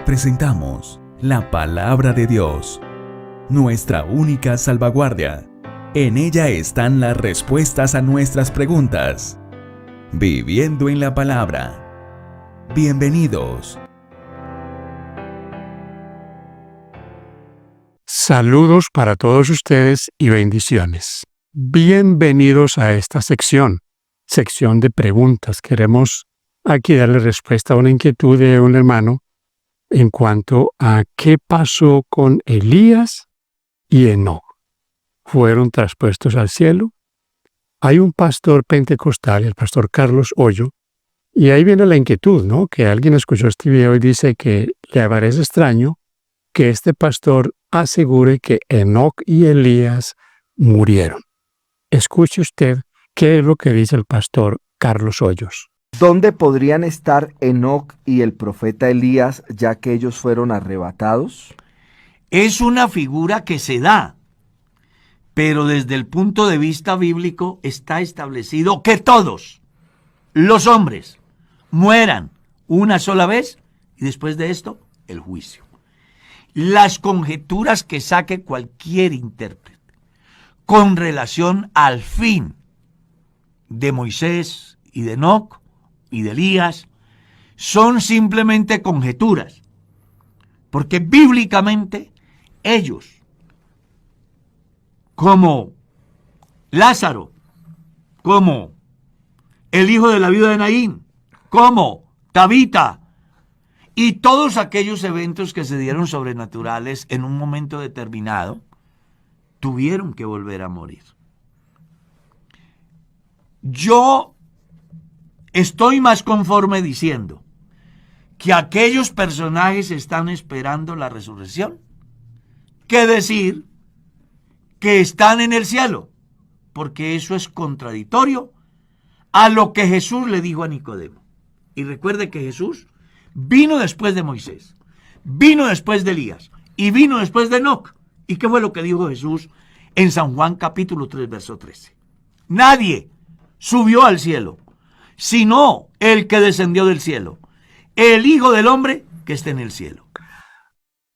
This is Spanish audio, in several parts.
presentamos la Palabra de Dios, nuestra única salvaguardia. En ella están las respuestas a nuestras preguntas. Viviendo en la Palabra. Bienvenidos. Saludos para todos ustedes y bendiciones. Bienvenidos a esta sección de preguntas. Queremos aquí darle respuesta a una inquietud de un hermano en cuanto a qué pasó con Elías y Enoc. ¿Fueron traspuestos al cielo? Hay un pastor pentecostal, el pastor Carlos Hoyo, y ahí viene la inquietud, ¿no? Que alguien escuchó este video y dice que le parece extraño que este pastor asegure que Enoc y Elías murieron. Escuche usted qué es lo que dice el pastor Carlos Hoyos. ¿Dónde podrían estar Enoc y el profeta Elías, ya que ellos fueron arrebatados? Es una figura que se da, pero desde el punto de vista bíblico está establecido que todos los hombres mueran una sola vez y después de esto el juicio. Las conjeturas que saque cualquier intérprete con relación al fin de Moisés y de Enoc y de Elías son simplemente conjeturas, porque bíblicamente ellos, como Lázaro, como el hijo de la viuda de Naín, como Tabita, y todos aquellos eventos que se dieron sobrenaturales en un momento determinado, tuvieron que volver a morir. Yo estoy más conforme diciendo que aquellos personajes están esperando la resurrección que decir que están en el cielo, porque eso es contradictorio a lo que Jesús le dijo a Nicodemo. Y recuerde que Jesús vino después de Moisés, vino después de Elías y vino después de Enoc. ¿Y qué fue lo que dijo Jesús en San Juan capítulo 3, verso 13? Nadie subió al cielo, sino el que descendió del cielo, el Hijo del Hombre que está en el cielo.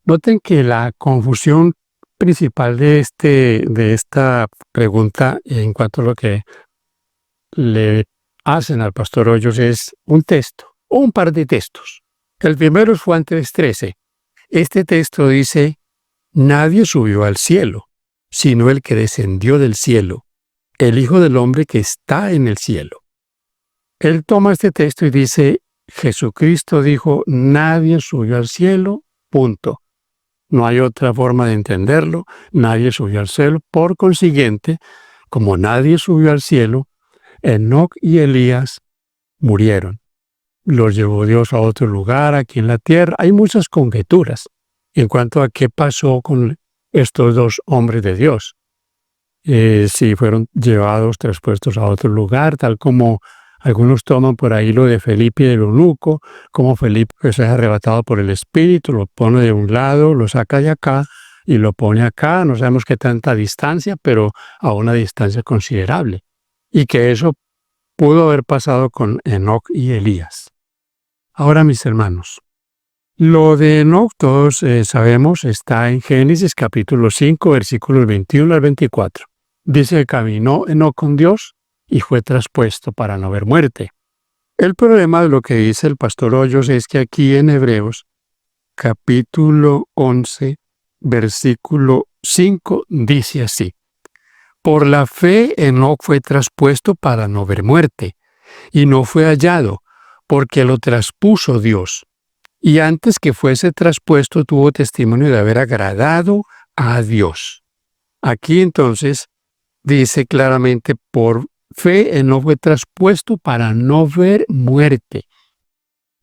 Noten que la confusión principal de esta pregunta en cuanto a lo que le hacen al pastor Hoyos es un texto, o un par de textos. El primero es Juan 3:13. Este texto dice: nadie subió al cielo, sino el que descendió del cielo, el Hijo del Hombre que está en el cielo. Él toma este texto y dice: Jesucristo dijo, nadie subió al cielo, punto. No hay otra forma de entenderlo, nadie subió al cielo. Por consiguiente, como nadie subió al cielo, Enoc y Elías murieron. Los llevó Dios a otro lugar aquí en la tierra. Hay muchas conjeturas en cuanto a qué pasó con estos dos hombres de Dios. Si fueron llevados, traspuestos a otro lugar, tal como algunos toman por ahí lo de Felipe y el eunuco, como Felipe es arrebatado por el Espíritu, lo pone de un lado, lo saca de acá y lo pone acá. No sabemos qué tanta distancia, pero a una distancia considerable. Y que eso pudo haber pasado con Enoc y Elías. Ahora, mis hermanos, lo de Enoc todos sabemos está en Génesis capítulo 5, versículos 21 al 24. Dice que caminó Enoc con Dios y fue traspuesto para no ver muerte. El problema de lo que dice el pastor Hoyos es que aquí en Hebreos, capítulo 11, versículo 5, dice así: por la fe Enoc fue traspuesto para no ver muerte, y no fue hallado, porque lo traspuso Dios. Y antes que fuese traspuesto tuvo testimonio de haber agradado a Dios. Aquí entonces dice claramente: por fe Enoc fue traspuesto para no ver muerte.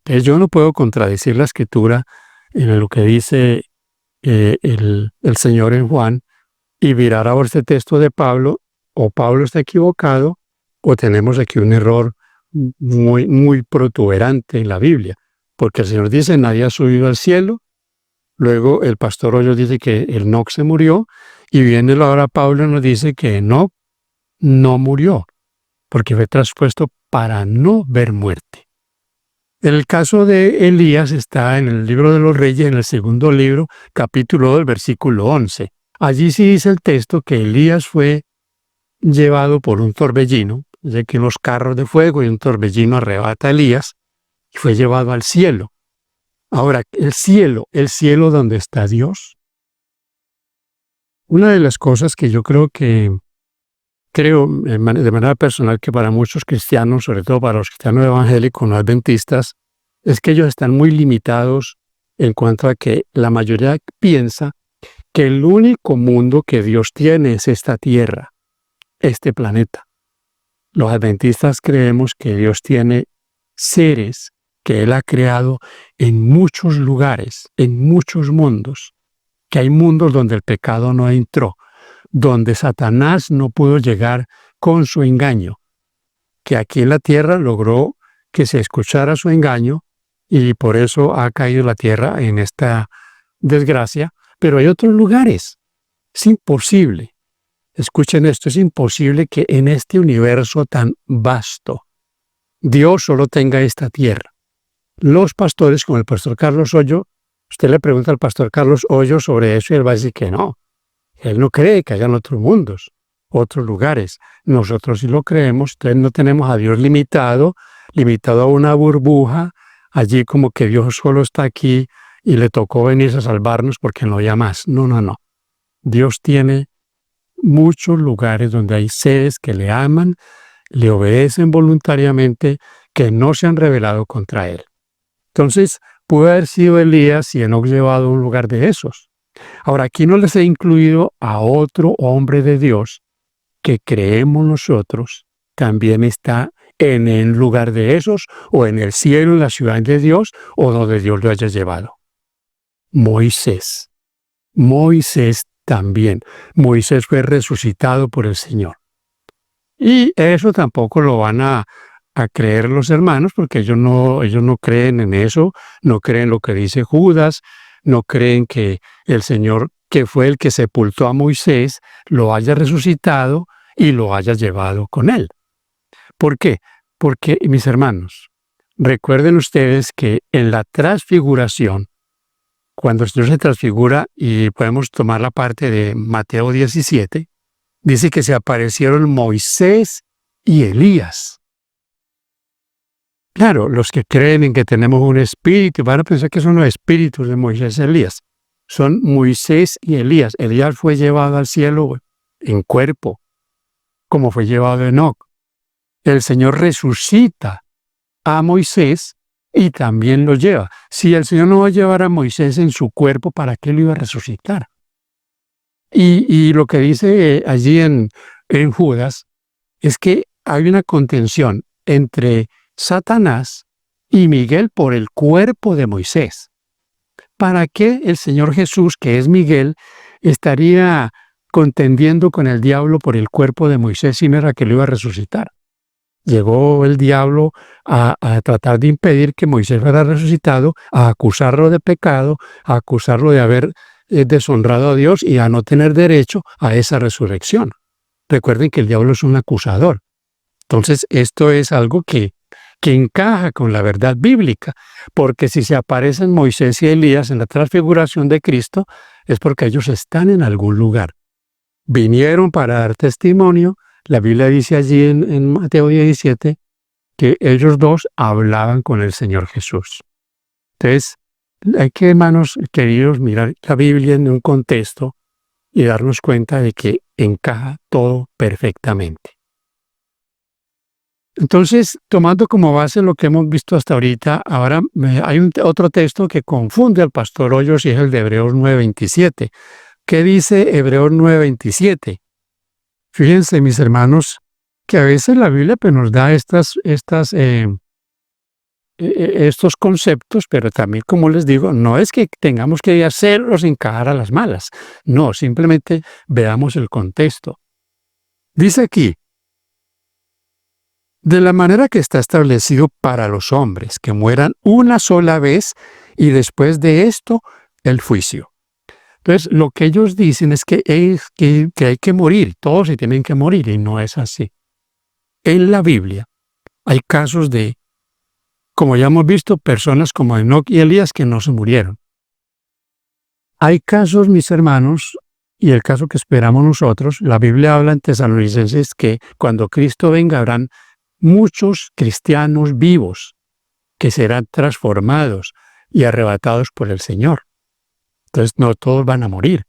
Entonces yo no puedo contradecir la escritura en lo que dice el Señor en Juan y mirar ahora este texto de Pablo. O Pablo está equivocado o tenemos aquí un error muy, muy protuberante en la Biblia. Porque el Señor dice: nadie ha subido al cielo. Luego el pastor Hoyos dice que Enoc se murió. Y viene ahora Pablo y nos dice que Enoc no murió, porque fue traspuesto para no ver muerte. En el caso de Elías está en el libro de los Reyes, en el segundo libro, capítulo 2, versículo 11. Allí sí dice el texto que Elías fue llevado por un torbellino, de que unos carros de fuego y un torbellino arrebata a Elías y fue llevado al cielo. Ahora, el cielo donde está Dios. Una de las cosas que yo creo de manera personal que para muchos cristianos, sobre todo para los cristianos evangélicos no adventistas, es que ellos están muy limitados en cuanto a que la mayoría piensa que el único mundo que Dios tiene es esta tierra, este planeta. Los adventistas creemos que Dios tiene seres que Él ha creado en muchos lugares, en muchos mundos, que hay mundos donde el pecado no entró, donde Satanás no pudo llegar con su engaño, que aquí en la tierra logró que se escuchara su engaño y por eso ha caído la tierra en esta desgracia, pero hay otros lugares. Es imposible, escuchen esto, es imposible que en este universo tan vasto Dios solo tenga esta tierra. Los pastores, como el pastor Carlos Hoyo, usted le pregunta al pastor Carlos Hoyo sobre eso y él va a decir que no. Él no cree que hayan otros mundos, otros lugares. Nosotros sí lo creemos, entonces no tenemos a Dios limitado a una burbuja, allí como que Dios solo está aquí y le tocó venir a salvarnos porque no había más. No, no, no. Dios tiene muchos lugares donde hay seres que le aman, le obedecen voluntariamente, que no se han rebelado contra Él. Entonces, puede haber sido Elías y Enoc llevado a un lugar de esos. Ahora, aquí no les he incluido a otro hombre de Dios que creemos nosotros también está en el lugar de esos, o en el cielo, en la ciudad de Dios, o donde Dios lo haya llevado. Moisés. Moisés también. Moisés fue resucitado por el Señor. Y eso tampoco lo van a creer los hermanos, porque ellos no creen en eso, no creen lo que dice Judas, no creen que el Señor, que fue el que sepultó a Moisés, lo haya resucitado y lo haya llevado con él. ¿Por qué? Porque, mis hermanos, recuerden ustedes que en la transfiguración, cuando el Señor se transfigura, y podemos tomar la parte de Mateo 17, dice que se aparecieron Moisés y Elías. Claro, los que creen en que tenemos un espíritu van a pensar que son los espíritus de Moisés y Elías. Son Moisés y Elías. Elías fue llevado al cielo en cuerpo, como fue llevado Enoc. El Señor resucita a Moisés y también lo lleva. Si el Señor no va a llevar a Moisés en su cuerpo, ¿para qué lo iba a resucitar? Y lo que dice allí en Judas es que hay una contención entre Satanás y Miguel por el cuerpo de Moisés. ¿Para qué el Señor Jesús, que es Miguel, estaría contendiendo con el diablo por el cuerpo de Moisés si no era que lo iba a resucitar? Llegó el diablo a tratar de impedir que Moisés fuera resucitado, a acusarlo de pecado, a acusarlo de haber deshonrado a Dios y a no tener derecho a esa resurrección. Recuerden que el diablo es un acusador. Entonces, esto es algo que encaja con la verdad bíblica, porque si se aparecen Moisés y Elías en la transfiguración de Cristo, es porque ellos están en algún lugar. Vinieron para dar testimonio. La Biblia dice allí en Mateo 17 que ellos dos hablaban con el Señor Jesús. Entonces, hay que, hermanos queridos, mirar la Biblia en un contexto y darnos cuenta de que encaja todo perfectamente. Entonces, tomando como base lo que hemos visto hasta ahorita, ahora hay otro texto que confunde al pastor Hoyos y es el de Hebreos 9:27. ¿Qué dice Hebreos 9:27? Fíjense, mis hermanos, que a veces la Biblia pues, nos da estos conceptos, pero también, como les digo, no es que tengamos que hacerlos encajar a las malas. No, simplemente veamos el contexto. Dice aquí, de la manera que está establecido para los hombres, que mueran una sola vez y después de esto, el juicio. Entonces, lo que ellos dicen es que hay que morir, todos se tienen que morir, y no es así. En la Biblia hay casos de como ya hemos visto, personas como Enoc y Elías que no se murieron. Hay casos, mis hermanos, y el caso que esperamos nosotros, la Biblia habla en Tesalonicenses que cuando Cristo venga habrán muchos cristianos vivos que serán transformados y arrebatados por el Señor. Entonces no todos van a morir.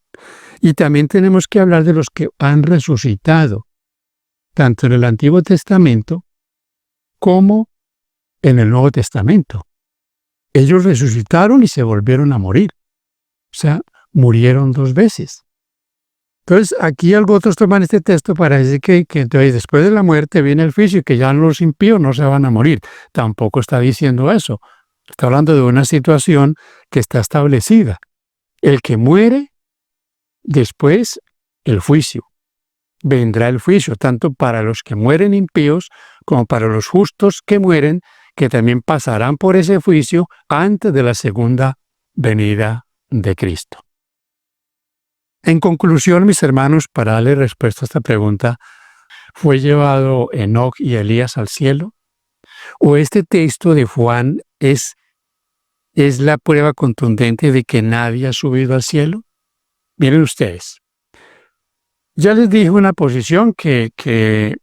Y también tenemos que hablar de los que han resucitado, tanto en el Antiguo Testamento como en el Nuevo Testamento. Ellos resucitaron y se volvieron a morir. O sea, murieron 2 veces. Entonces, aquí otros toman este texto para decir que entonces después de la muerte viene el juicio y que ya los impíos no se van a morir. Tampoco está diciendo eso. Está hablando de una situación que está establecida. El que muere, después el juicio. Vendrá el juicio, tanto para los que mueren impíos como para los justos que mueren, que también pasarán por ese juicio antes de la segunda venida de Cristo. En conclusión, mis hermanos, para darle respuesta a esta pregunta, ¿fue llevado Enoc y Elías al cielo? ¿O este texto de Juan es la prueba contundente de que nadie ha subido al cielo? Miren ustedes. Ya les dije una posición que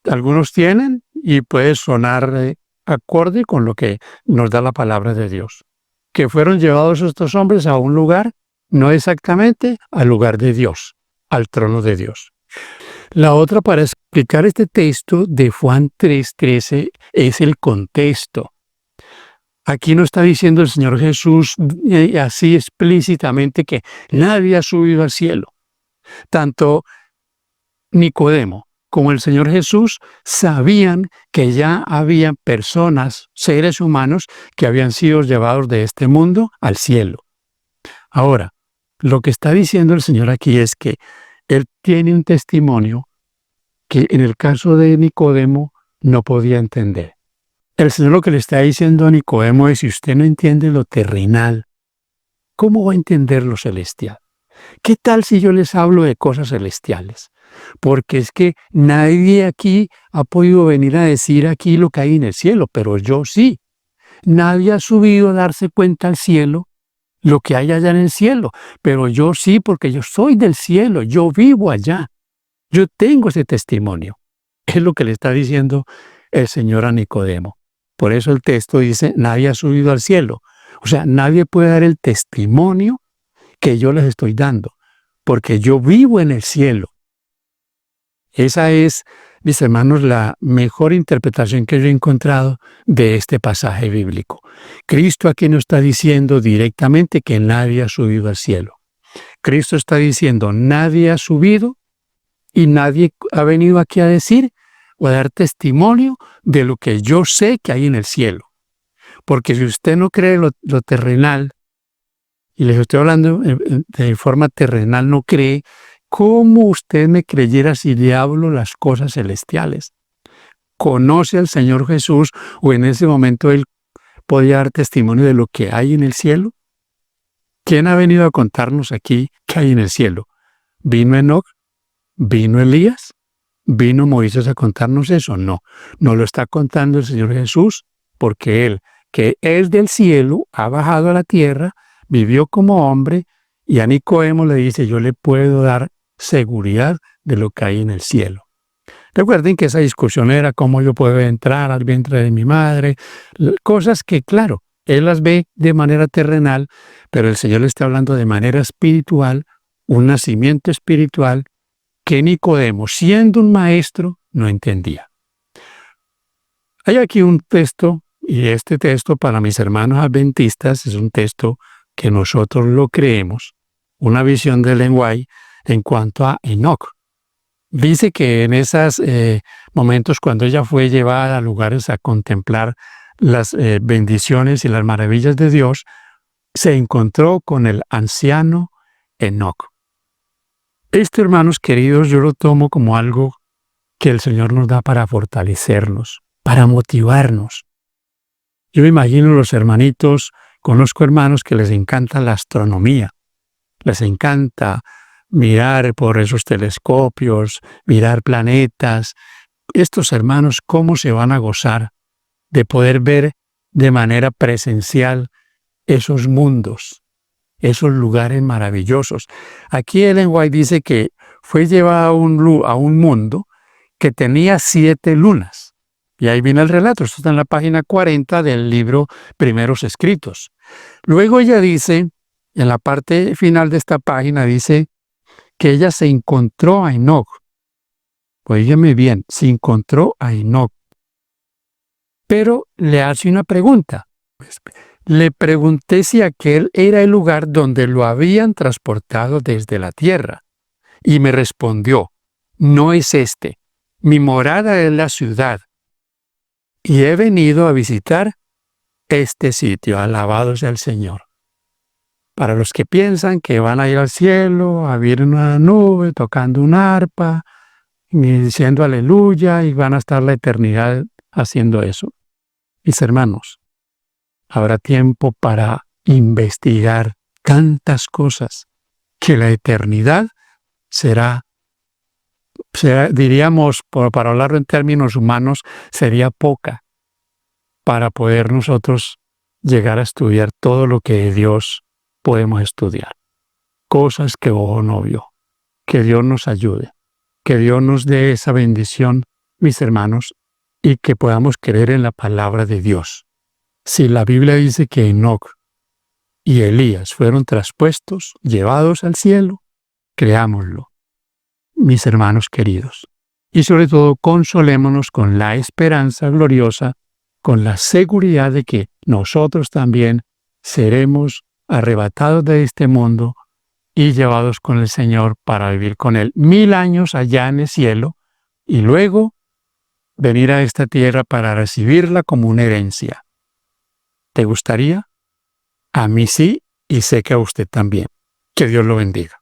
algunos tienen y puede sonar acorde con lo que nos da la palabra de Dios. Que fueron llevados estos hombres a un lugar, no exactamente al lugar de Dios, al trono de Dios. La otra, para explicar este texto de Juan 3:13, es el contexto. Aquí no está diciendo el Señor Jesús así explícitamente que nadie ha subido al cielo. Tanto Nicodemo como el Señor Jesús sabían que ya había personas, seres humanos, que habían sido llevados de este mundo al cielo. Ahora, lo que está diciendo el Señor aquí es que Él tiene un testimonio que en el caso de Nicodemo no podía entender. El Señor lo que le está diciendo a Nicodemo es: si usted no entiende lo terrenal, ¿cómo va a entender lo celestial? ¿Qué tal si yo les hablo de cosas celestiales? Porque es que nadie aquí ha podido venir a decir aquí lo que hay en el cielo, pero yo sí. Nadie ha subido a darse cuenta al cielo lo que hay allá en el cielo, pero yo sí, porque yo soy del cielo, yo vivo allá. Yo tengo ese testimonio. Es lo que le está diciendo el Señor a Nicodemo. Por eso el texto dice: nadie ha subido al cielo. O sea, nadie puede dar el testimonio que yo les estoy dando, porque yo vivo en el cielo. Esa es, mis hermanos, la mejor interpretación que yo he encontrado de este pasaje bíblico. Cristo aquí no está diciendo directamente que nadie ha subido al cielo. Cristo está diciendo: nadie ha subido y nadie ha venido aquí a decir o a dar testimonio de lo que yo sé que hay en el cielo. Porque si usted no cree lo terrenal, y les estoy hablando de forma terrenal, no cree, ¿cómo usted me creyera si le hablo las cosas celestiales? ¿Conoce al Señor Jesús o en ese momento Él podía dar testimonio de lo que hay en el cielo? ¿Quién ha venido a contarnos aquí qué hay en el cielo? ¿Vino Enoc? ¿Vino Elías? ¿Vino Moisés a contarnos eso? No, no lo está contando el Señor Jesús, porque Él, que es del cielo, ha bajado a la tierra, vivió como hombre, y a Nicodemo le dice: yo le puedo dar seguridad de lo que hay en el cielo. Recuerden que esa discusión era cómo yo puedo entrar al vientre de mi madre, cosas que, claro, él las ve de manera terrenal, pero el Señor le está hablando de manera espiritual, un nacimiento espiritual que Nicodemo, siendo un maestro, no entendía. Hay aquí un texto, y este texto para mis hermanos adventistas es un texto que nosotros lo creemos, una visión del lenguaje en cuanto a Enoc. Dice que en esos momentos cuando ella fue llevada a lugares a contemplar las bendiciones y las maravillas de Dios, se encontró con el anciano Enoc. Esto, hermanos queridos, yo lo tomo como algo que el Señor nos da para fortalecernos, para motivarnos. Yo me imagino los hermanitos, conozco hermanos que les encanta la astronomía, les encanta mirar por esos telescopios, mirar planetas. Estos hermanos, ¿cómo se van a gozar de poder ver de manera presencial esos mundos, esos lugares maravillosos. Aquí Ellen White dice que fue llevada a un mundo que tenía 7 lunas. Y ahí viene el relato. Esto está en la página 40 del libro Primeros Escritos. Luego ella dice, en la parte final de esta página, dice que ella se encontró a Enoc. Óigame bien, se encontró a Enoc. Pero le hace una pregunta. Le pregunté si aquel era el lugar donde lo habían transportado desde la tierra. Y me respondió, no es este. Mi morada es la ciudad. Y he venido a visitar este sitio. Alabado sea el Señor. Para los que piensan que van a ir al cielo, a vivir en una nube, tocando un arpa, y diciendo aleluya, y van a estar la eternidad haciendo eso. Mis hermanos, habrá tiempo para investigar tantas cosas que la eternidad será, diríamos, para hablarlo en términos humanos, sería poca para poder nosotros llegar a estudiar todo lo que de Dios podemos estudiar. Cosas que ojo no vio. Que Dios nos ayude. Que Dios nos dé esa bendición, mis hermanos, y que podamos creer en la palabra de Dios. Si la Biblia dice que Enoc y Elías fueron traspuestos, llevados al cielo, creámoslo, mis hermanos queridos. Y sobre todo, consolémonos con la esperanza gloriosa, con la seguridad de que nosotros también seremos arrebatados de este mundo y llevados con el Señor para vivir con Él 1000 años allá en el cielo y luego venir a esta tierra para recibirla como una herencia. ¿Te gustaría? A mí sí, y sé que a usted también. Que Dios lo bendiga.